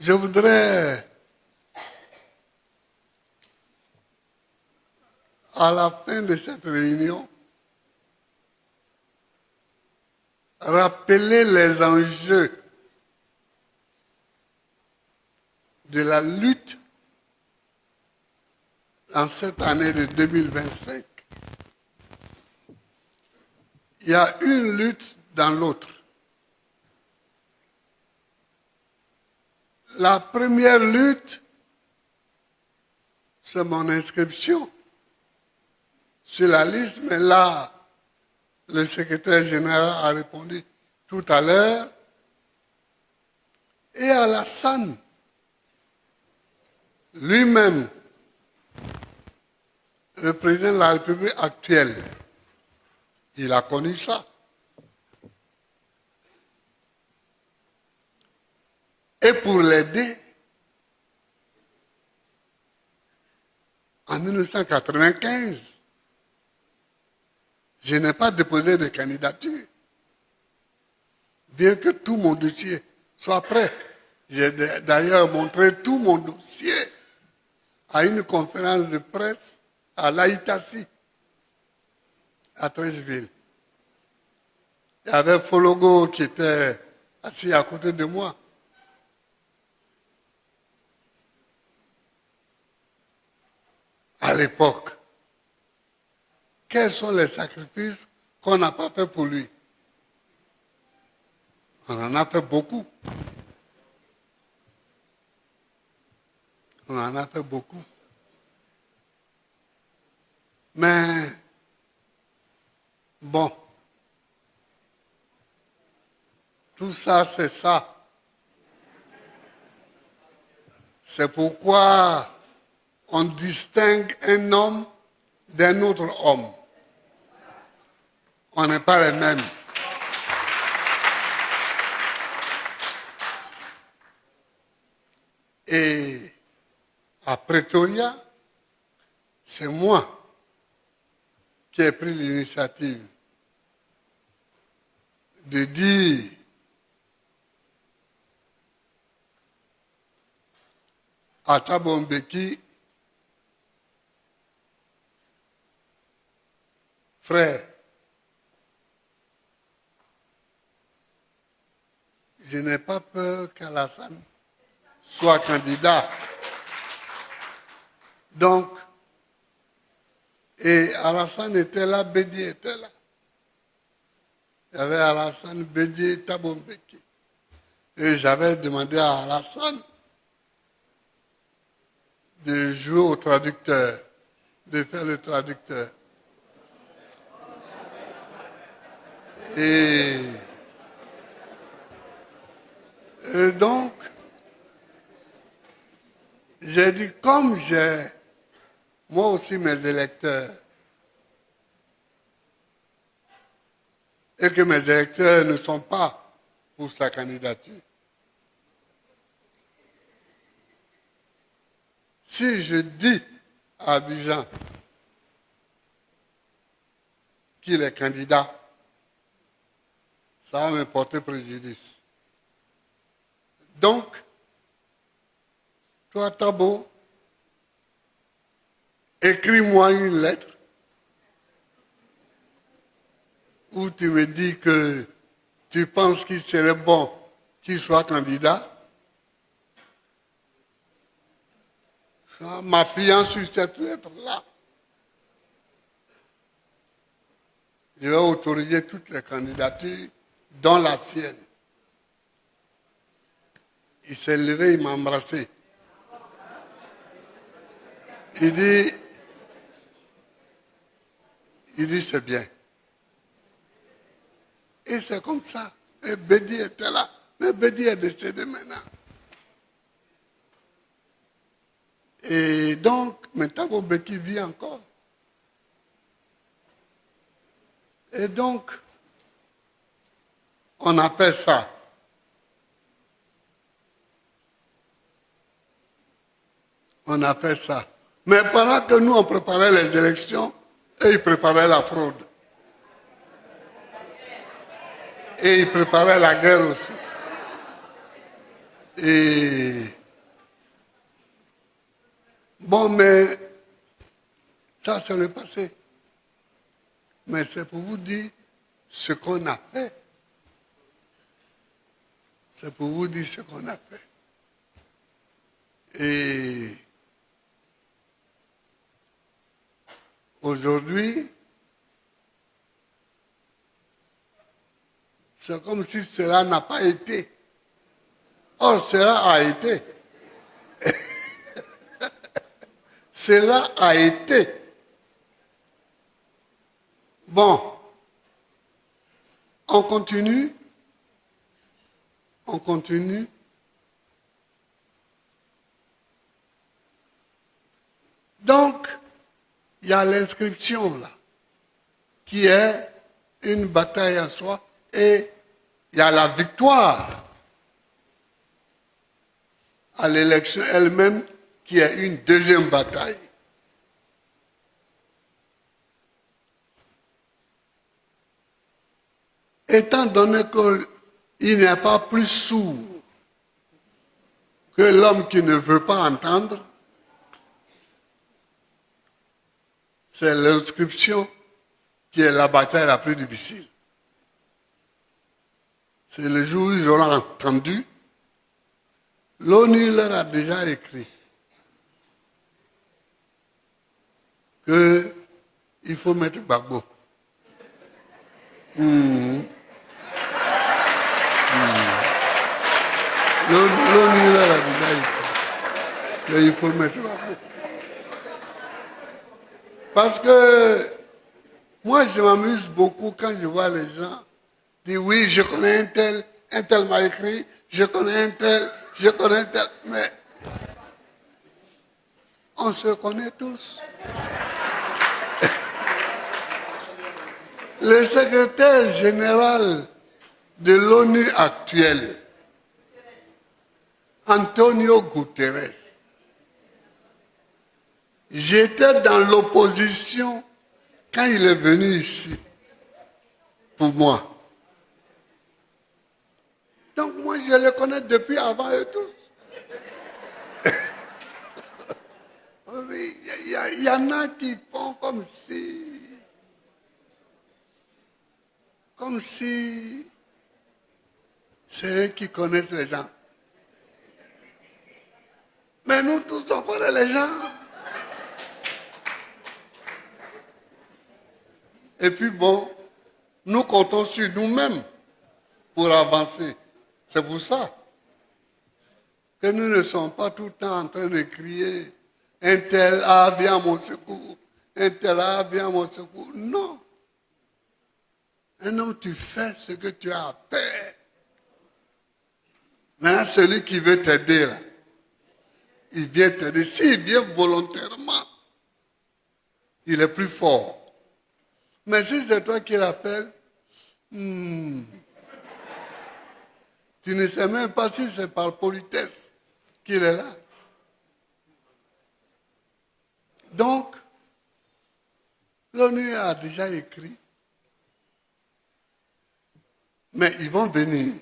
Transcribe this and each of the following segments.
Je voudrais, à la fin de cette réunion, rappeler les enjeux de la lutte en cette année de 2025. Il y a une lutte dans l'autre. La première lutte, c'est mon inscription sur la liste, mais là, le secrétaire général a répondu tout à l'heure. Et Alassane, lui-même, le président de la République actuelle, il a connu ça. Et pour l'aider, en 1995, je n'ai pas déposé de candidature. Bien que tout mon dossier soit prêt. J'ai d'ailleurs montré tout mon dossier à une conférence de presse à l'Aïtassi, à Trècheville. Il y avait Fologo qui était assis à côté de moi. À l'époque, quels sont les sacrifices qu'on n'a pas fait pour lui? On en a fait beaucoup. On en a fait beaucoup. Mais, bon, tout ça, c'est ça. C'est pourquoi on distingue un homme d'un autre homme. On n'est pas les mêmes. Et à Pretoria, c'est moi qui ai pris l'initiative de dire à Thabo Mbeki, frère, je n'ai pas peur qu'Alassane soit candidat. Donc, et Alassane était là, Bédi était là. Il y avait Alassane, Bédi et Thabo Mbeki. Et j'avais demandé à Alassane de jouer au traducteur, de faire le traducteur. Et donc, j'ai dit, comme j'ai moi aussi mes électeurs, et que mes électeurs ne sont pas pour sa candidature, si je dis à Abidjan qu'il est candidat, ça va me porter préjudice. Donc, toi, Thabo, écris-moi une lettre où tu me dis que tu penses qu'il serait bon qu'il soit candidat. En m'appuyant sur cette lettre-là, je vais autoriser toutes les candidatures, dont la sienne. Il s'est levé, il m'a embrassé. Il dit c'est bien. Et c'est comme ça. Et Bédi était là. Mais Bédi est décédé maintenant. Et donc, maintenant, Mbeki vit encore. Et donc, on a fait ça. On a fait ça. Mais pendant que nous, on préparait les élections, eux, ils préparaient la fraude. Et ils préparaient la guerre aussi. Et bon, mais ça, c'est le passé. Mais c'est pour vous dire ce qu'on a fait. C'est pour vous dire ce qu'on a fait. Et aujourd'hui, c'est comme si cela n'a pas été. Or, cela a été. Cela a été. Bon, on continue. On continue. Donc, il y a l'inscription là, qui est une bataille en soi, et il y a la victoire à l'élection elle-même, qui est une deuxième bataille. Étant donné qu'il n'est pas plus sourd que l'homme qui ne veut pas entendre, c'est l'inscription qui est la bataille la plus difficile. C'est le jour où ils auront entendu. L'ONU leur a déjà écrit qu'il faut mettre Gbagbo. L'ONU leur a déjà écrit qu'il faut mettre Gbagbo. Parce que moi, je m'amuse beaucoup quand je vois les gens dire oui, je connais un tel m'a écrit, je connais un tel, mais on se connaît tous. Le secrétaire général de l'ONU actuel, Antonio Guterres, j'étais dans l'opposition quand il est venu ici, pour moi. Donc moi, je le connais depuis avant eux tous. Il y en a qui font comme si c'est eux qui connaissent les gens. Mais nous tous, on connaît les gens. Et puis bon, nous comptons sur nous-mêmes pour avancer. C'est pour ça que nous ne sommes pas tout le temps en train de crier « Un tel, viens à mon secours. Un tel, viens à mon secours. » Non. Un homme, tu fais ce que tu as à faire. Maintenant, celui qui veut t'aider, là, il vient t'aider. S'il vient volontairement, il est plus fort. Mais si c'est toi qui l'appelles, tu ne sais même pas si c'est par politesse qu'il est là. Donc, l'ONU a déjà écrit, mais ils vont venir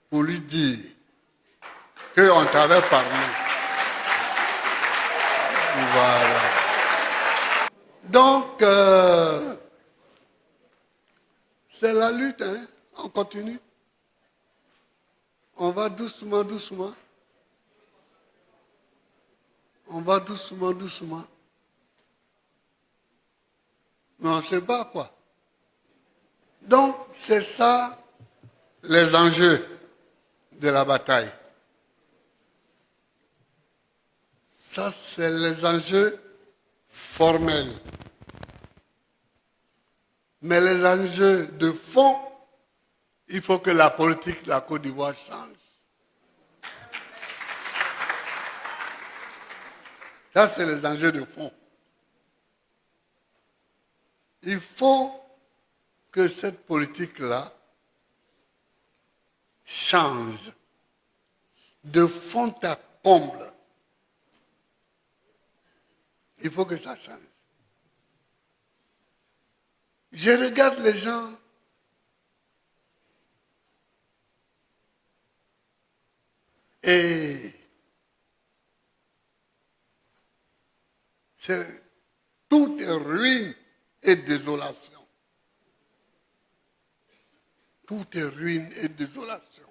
pour lui dire qu'on t'avait parlé. Voilà. Donc, c'est la lutte, hein? On continue. On va doucement, doucement. On va doucement, doucement. Mais on ne sait pas quoi. Donc, c'est ça les enjeux de la bataille. Ça, c'est les enjeux formels. Mais les enjeux de fond, il faut que la politique de la Côte d'Ivoire change. Ça, c'est les enjeux de fond. Il faut que cette politique-là change de fond à comble. Il faut que ça change. Je regarde les gens. Et tout est ruine et désolation. Tout est ruine et désolation.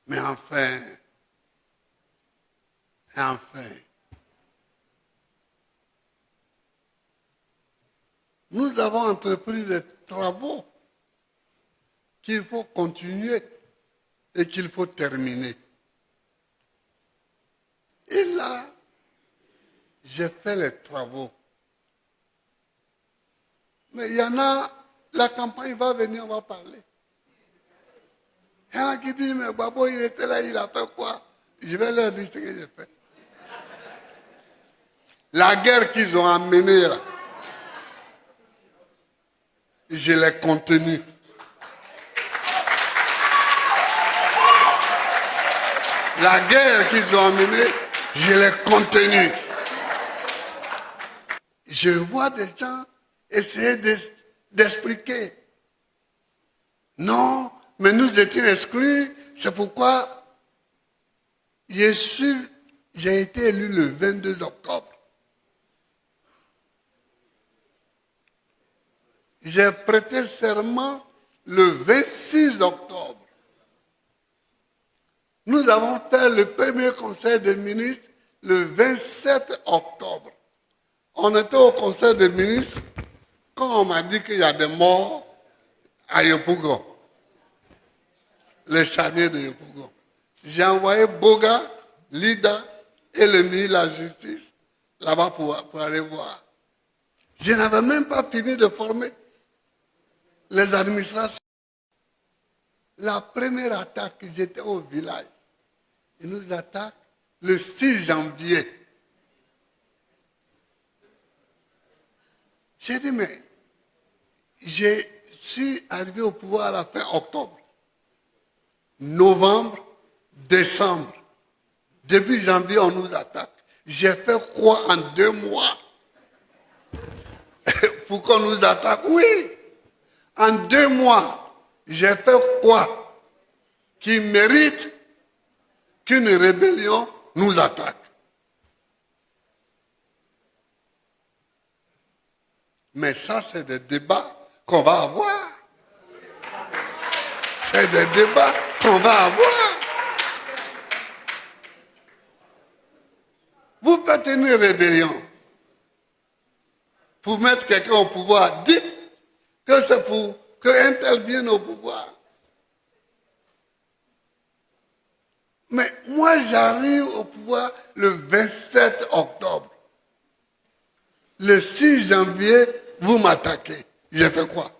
Mais enfin, nous avons entrepris des travaux qu'il faut continuer et qu'il faut terminer. Et là, j'ai fait les travaux. Mais il y en a, la campagne va venir, on va parler. Il y en a qui disent, mais Babo, il était là, il a fait quoi? Je vais leur dire ce que j'ai fait. La guerre qu'ils ont amenée là, je l'ai contenue. La guerre qu'ils ont amenée, je l'ai contenue. Je vois des gens essayer d'expliquer. Non, mais nous étions exclus, c'est pourquoi j'ai été élu le 22 octobre. J'ai prêté serment le 26 octobre. Nous avons fait le premier conseil des ministres le 27 octobre. On était au conseil des ministres quand on m'a dit qu'il y a des morts à Yopougon, les charniers de Yopougon. J'ai envoyé Boga, Lida et le ministre de la Justice là-bas pour aller voir. Je n'avais même pas fini de former les administrations. La première attaque, j'étais au village. Ils nous attaquent le 6 janvier. J'ai dit, mais je suis arrivé au pouvoir à la fin octobre, novembre, décembre. Depuis janvier, on nous attaque. J'ai fait quoi en 2 mois pour qu'on nous attaque? Oui, en 2 mois, j'ai fait quoi qui mérite qu'une rébellion nous attaque? Mais ça, c'est des débats qu'on va avoir. C'est des débats qu'on va avoir. Vous faites une rébellion pour mettre quelqu'un au pouvoir. Dites que c'est pour qu'un tel vienne au pouvoir. Mais moi, j'arrive au pouvoir le 27 octobre. Le 6 janvier, vous m'attaquez. J'ai fait quoi?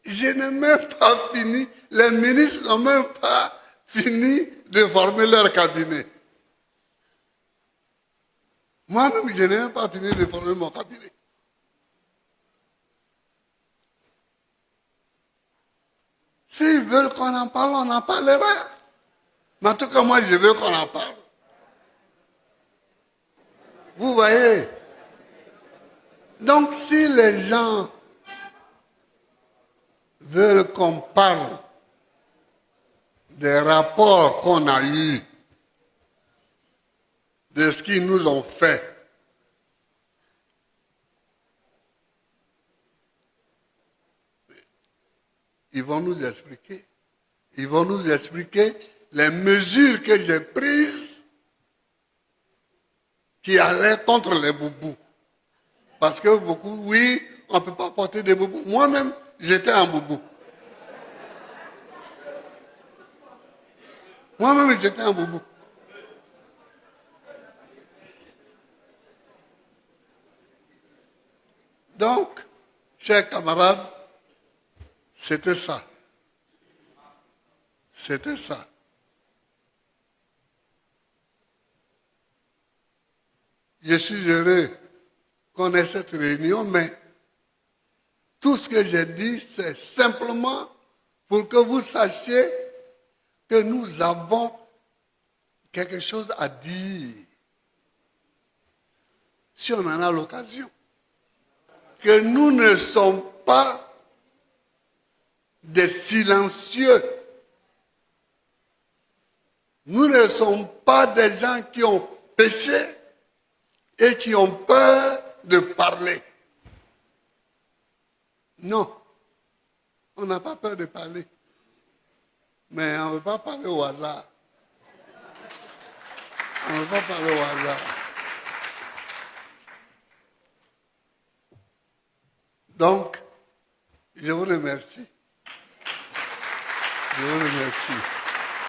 Je n'ai même pas fini, les ministres n'ont même pas fini de former leur cabinet. Moi-même, je n'ai même pas fini de former mon cabinet. S'ils veulent qu'on en parle, on en parlera. Mais en tout cas, moi, je veux qu'on en parle. Vous voyez? Donc, si les gens veulent qu'on parle des rapports qu'on a eus, de ce qu'ils nous ont fait, ils vont nous expliquer. Ils vont nous expliquer les mesures que j'ai prises qui allaient contre les boubous. Parce que beaucoup, oui, on ne peut pas porter des boubous. Moi-même, j'étais un boubou. Moi-même, j'étais un boubou. Donc, chers camarades, c'était ça. C'était ça. Je suis heureux qu'on ait cette réunion, mais tout ce que j'ai dit, c'est simplement pour que vous sachiez que nous avons quelque chose à dire, si on en a l'occasion. Que nous ne sommes pas des silencieux. Nous ne sommes pas des gens qui ont péché et qui ont peur de parler. Non, on n'a pas peur de parler. Mais on ne veut pas parler au hasard. On ne veut pas parler au hasard. Donc, je vous remercie. Je vous remercie.